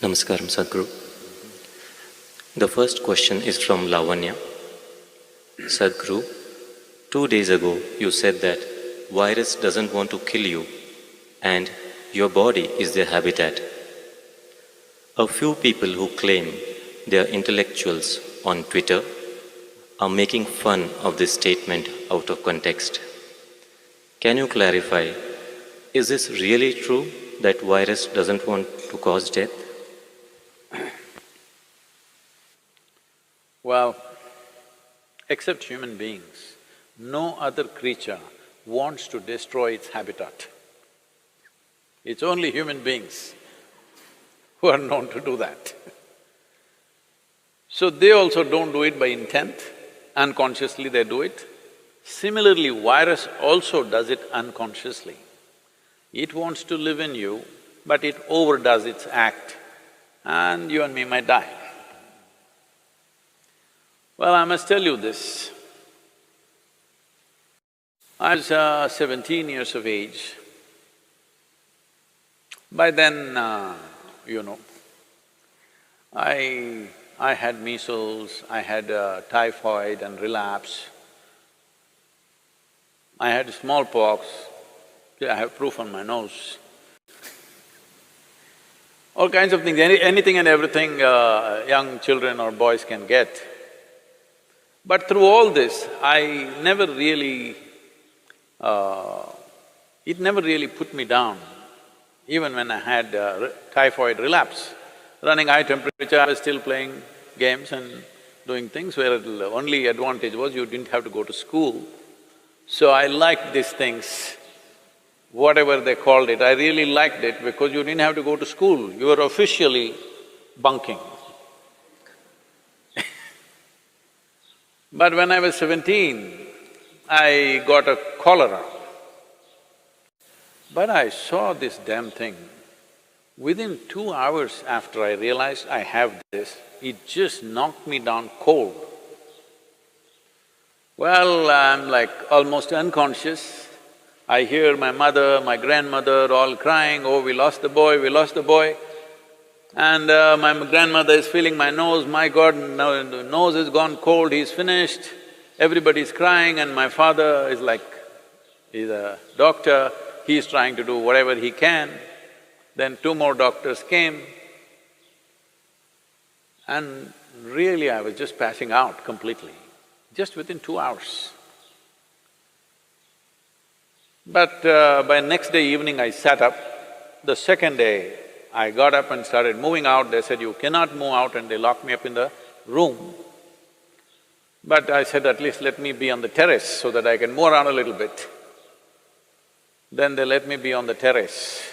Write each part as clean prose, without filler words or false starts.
Namaskaram, Sadhguru. The first question is from Lavanya. Sadhguru, 2 days ago you said that virus doesn't want to kill you and your body is their habitat. A few people who claim they are intellectuals on Twitter are making fun of this statement out of context. Can you clarify, is this really true that virus doesn't want to cause death? Well, except human beings, no other creature wants to destroy its habitat. It's only human beings who are known to do that. So they also don't do it by intent, unconsciously they do it. Similarly, virus also does it unconsciously. It wants to live in you, but it overdoes its act and you and me might die. Well, I must tell you this. I was 17 years of age. By then, I had measles, I had typhoid and relapse. I had smallpox, I have proof on my nose. All kinds of things, anything and everything young children or boys can get. But through all this, it never really put me down. Even when I had typhoid relapse, running high temperature, I was still playing games and doing things where the only advantage was you didn't have to go to school. So I liked these things, whatever they called it, I really liked it because you didn't have to go to school, you were officially bunking. But when I was 17, I got a cholera. But I saw this damn thing. Within 2 hours after I realized I have this, it just knocked me down cold. Well, I'm like almost unconscious. I hear my mother, my grandmother all crying, oh, we lost the boy, we lost the boy. And my grandmother is feeling my nose, my God, the nose has gone cold, he's finished. Everybody's crying and my father is like, he's a doctor, he's trying to do whatever he can. Then 2 more doctors came and really I was just passing out completely, just within 2 hours. But by next day evening I sat up. The second day I got up and started moving out. They said, you cannot move out, and they locked me up in the room. But I said, at least let me be on the terrace so that I can move around a little bit. Then they let me be on the terrace.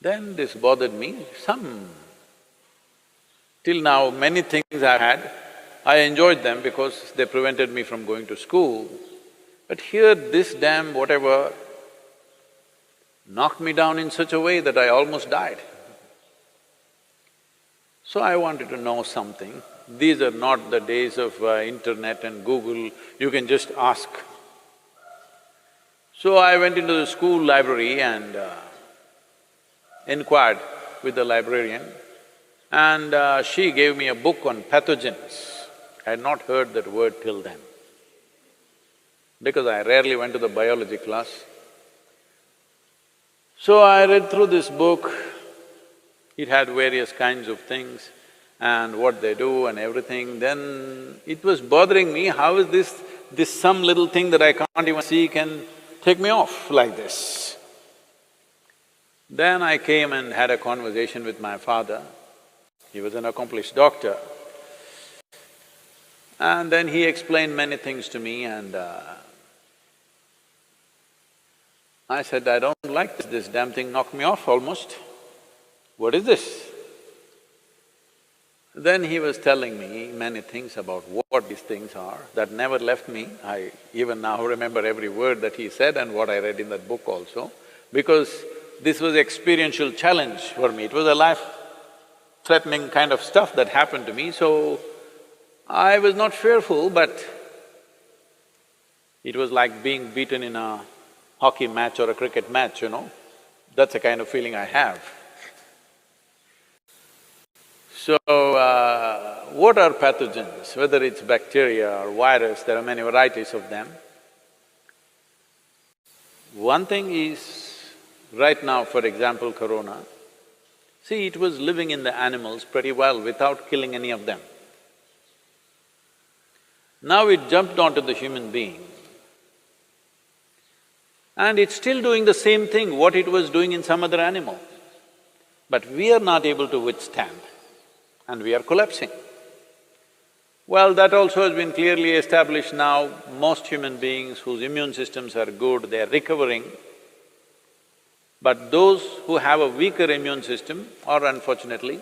Then this bothered me, till now many things I had, I enjoyed them because they prevented me from going to school. But here this damn whatever knocked me down in such a way that I almost died. So I wanted to know something. These are not the days of internet and Google, you can just ask. So I went into the school library and inquired with the librarian, and she gave me a book on pathogens. I had not heard that word till then, because I rarely went to the biology class. So I read through this book, it had various kinds of things and what they do and everything. Then it was bothering me, how is this some little thing that I can't even see can take me off like this? Then I came and had a conversation with my father. He was an accomplished doctor. And then he explained many things to me and I said, I don't like this damn thing knocked me off almost. What is this? Then he was telling me many things about what these things are, that never left me. I even now remember every word that he said and what I read in that book also, because this was experiential challenge for me. It was a life-threatening kind of stuff that happened to me, so I was not fearful, but it was like being beaten in a hockey match or a cricket match, That's the kind of feeling I have. What are pathogens? Whether it's bacteria or virus, there are many varieties of them. One thing is, right now, for example, corona, see, it was living in the animals pretty well without killing any of them. Now it jumped onto the human being, and it's still doing the same thing what it was doing in some other animal. But we are not able to withstand, and we are collapsing. Well, that also has been clearly established now. Most human beings whose immune systems are good, they are recovering. But those who have a weaker immune system are unfortunately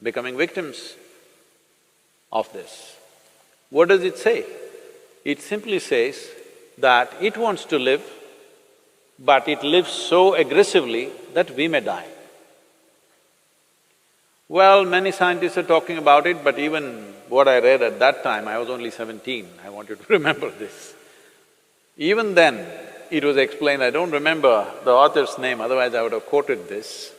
becoming victims of this. What does it say? It simply says that it wants to live, but it lives so aggressively that we may die. Well, many scientists are talking about it, but even what I read at that time, I was only 17, I want you to remember this. Even then, it was explained, I don't remember the author's name, otherwise I would have quoted this.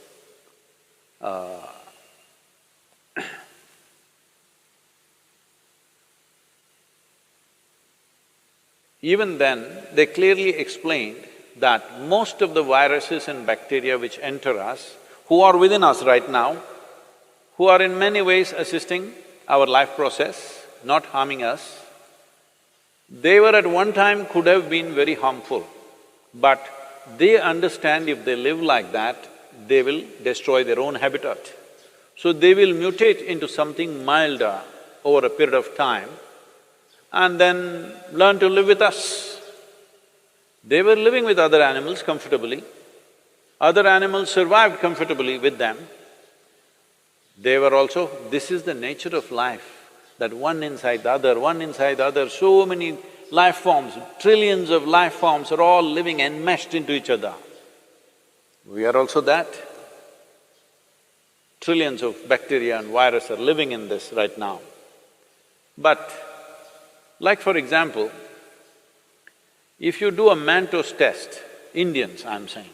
Even then, they clearly explained that most of the viruses and bacteria which enter us, who are within us right now, who are in many ways assisting our life process, not harming us, they were at one time could have been very harmful, but they understand if they live like that, they will destroy their own habitat. So they will mutate into something milder over a period of time and then learn to live with us. They were living with other animals comfortably, other animals survived comfortably with them. They were also… This is the nature of life, that one inside the other, so many life forms, trillions of life forms are all living enmeshed into each other. We are also that. Trillions of bacteria and virus are living in this right now. But, like for example, if you do a Manto's test, Indians I'm saying,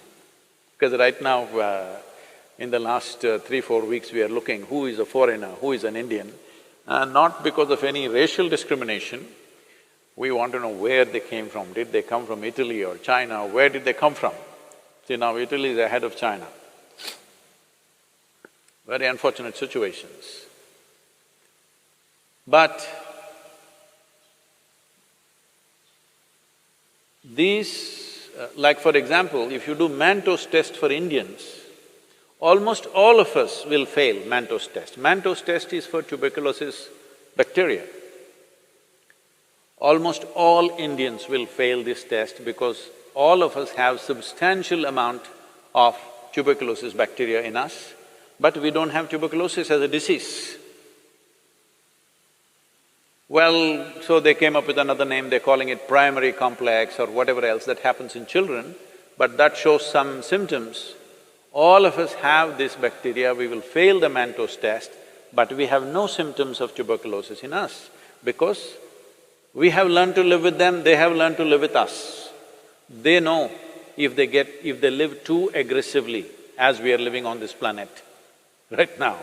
because right now, in the last 3-4 weeks we are looking who is a foreigner, who is an Indian, not because of any racial discrimination, we want to know where they came from. Did they come from Italy or China, where did they come from? See, now Italy is ahead of China. Very unfortunate situations. But these… like for example, if you do Manto's test for Indians, almost all of us will fail Manto's test. Manto's test is for tuberculosis bacteria. Almost all Indians will fail this test because all of us have substantial amount of tuberculosis bacteria in us, but we don't have tuberculosis as a disease. Well, so they came up with another name, they're calling it primary complex or whatever else that happens in children, but that shows some symptoms. All of us have this bacteria, we will fail the Manto's test, but we have no symptoms of tuberculosis in us because we have learned to live with them, they have learned to live with us. They know if they live too aggressively as we are living on this planet right now,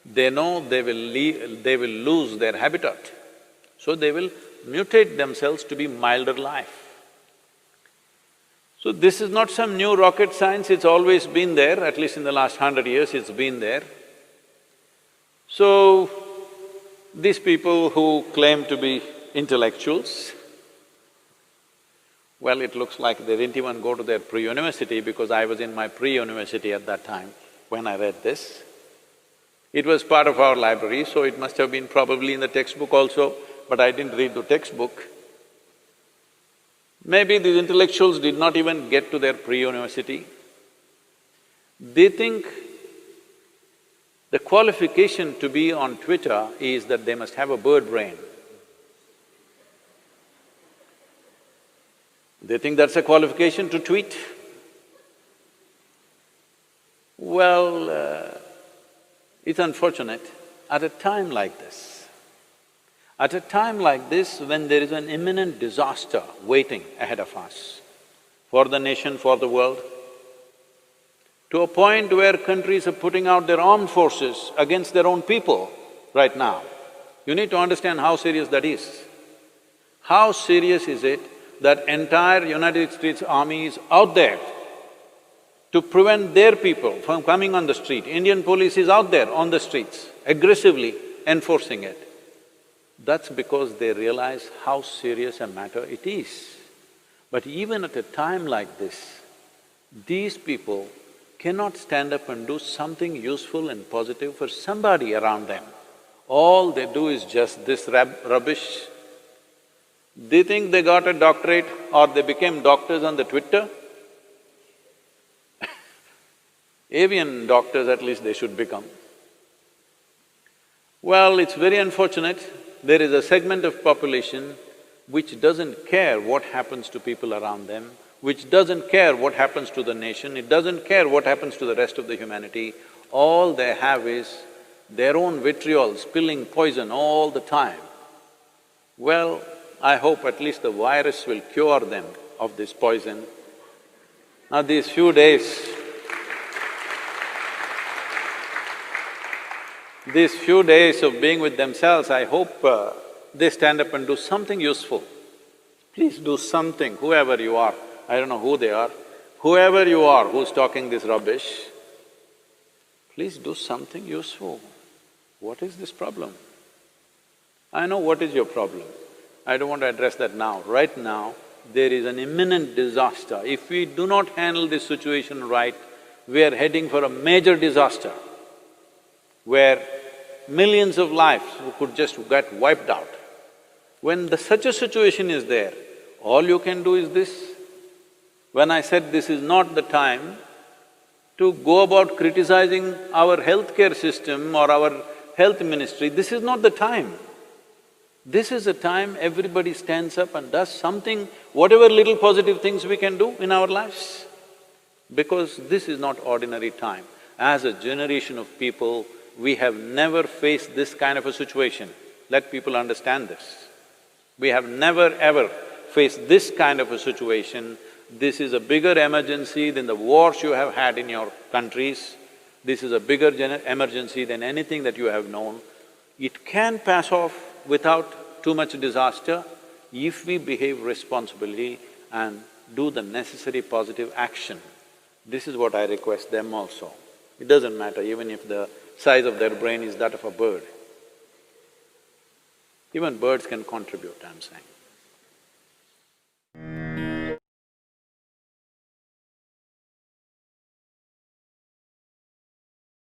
they know they will lose their habitat. So they will mutate themselves to be milder life. So this is not some new rocket science, it's always been there, at least in the last 100 years it's been there. So, these people who claim to be intellectuals, well, it looks like they didn't even go to their pre-university because I was in my pre-university at that time when I read this. It was part of our library, so it must have been probably in the textbook also, but I didn't read the textbook. Maybe these intellectuals did not even get to their pre-university. They think the qualification to be on Twitter is that they must have a bird brain. They think that's a qualification to tweet. Well, it's unfortunate, at a time like this, when there is an imminent disaster waiting ahead of us, for the nation, for the world, to a point where countries are putting out their armed forces against their own people right now. You need to understand how serious that is. How serious is it that entire United States Army is out there to prevent their people from coming on the street. Indian police is out there on the streets, aggressively enforcing it. That's because they realize how serious a matter it is. But even at a time like this, these people cannot stand up and do something useful and positive for somebody around them. All they do is just this rubbish. They think they got a doctorate or they became doctors on the Twitter. Avian doctors at least they should become. Well, it's very unfortunate, there is a segment of population which doesn't care what happens to people around them, which doesn't care what happens to the nation, it doesn't care what happens to the rest of the humanity. All they have is their own vitriol, spilling poison all the time. Well, I hope at least the virus will cure them of this poison. Now these few days of being with themselves, I hope they stand up and do something useful. Please do something, whoever you are, I don't know who they are, whoever you are who's talking this rubbish, please do something useful. What is this problem? I know what is your problem. I don't want to address that now. Right now, there is an imminent disaster. If we do not handle this situation right, we are heading for a major disaster where millions of lives could just get wiped out. When such a situation is there, all you can do is this. When I said this is not the time to go about criticizing our healthcare system or our health ministry, this is not the time. This is the time everybody stands up and does something, whatever little positive things we can do in our lives. Because this is not ordinary time. As a generation of people, we have never faced this kind of a situation. Let people understand this. We have never ever faced this kind of a situation. This is a bigger emergency than the wars you have had in your countries. This is a bigger emergency than anything that you have known. It can pass off without too much disaster if we behave responsibly and do the necessary positive action. This is what I request them also. It doesn't matter even if the size of their brain is that of a bird. Even birds can contribute, I'm saying.